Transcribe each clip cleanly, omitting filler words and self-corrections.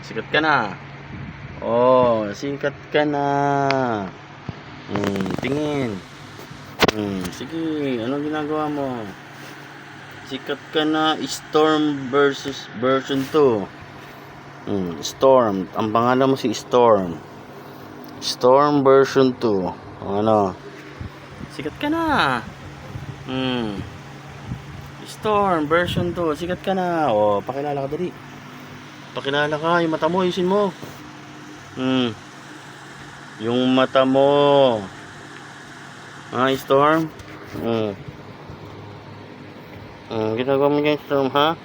Sikat ka na. Oh, sikat ka na. Tingin. Sige, anong ginagawa mo? Sikat ka na. Storm versus version 2. Storm. Ang pangalan mo si Storm. Storm version 2. Ano? Sikat ka na. Storm version 2. Sikat ka na. Oh, pakilala ka dali. Pakilala ka. Yung mata mo, ayusin mo. Yung mata mo. Storm. Ginagawa mo dyan, Storm, ha?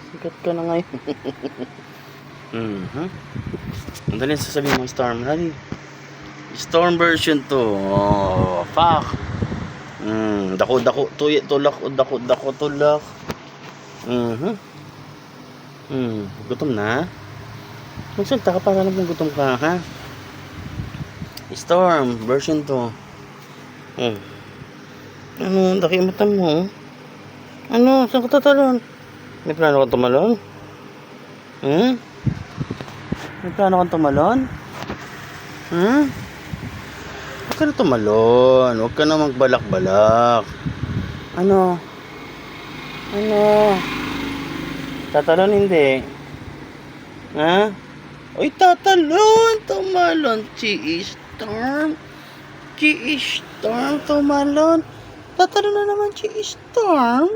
Sikat ka na ngayon. Ang dali sasabihin mo, Storm. Dali. Storm version 2. Oh, fuck. Dako, tulak. Gutom na? Magsalta ka para naman gutom ka, ha? Storm version 2. Ano, laki mata mo? Ano, saan ka tatalon? May plano kang tumalon? May plano kang tumalon? Huwag ka na tumalon. Huwag ka na magbalak-balak. Ano? Tatalon hindi? Ha? Uy, tatalon! Tumalon! Storm! Storm! Tumalon! Tatalon na naman Storm!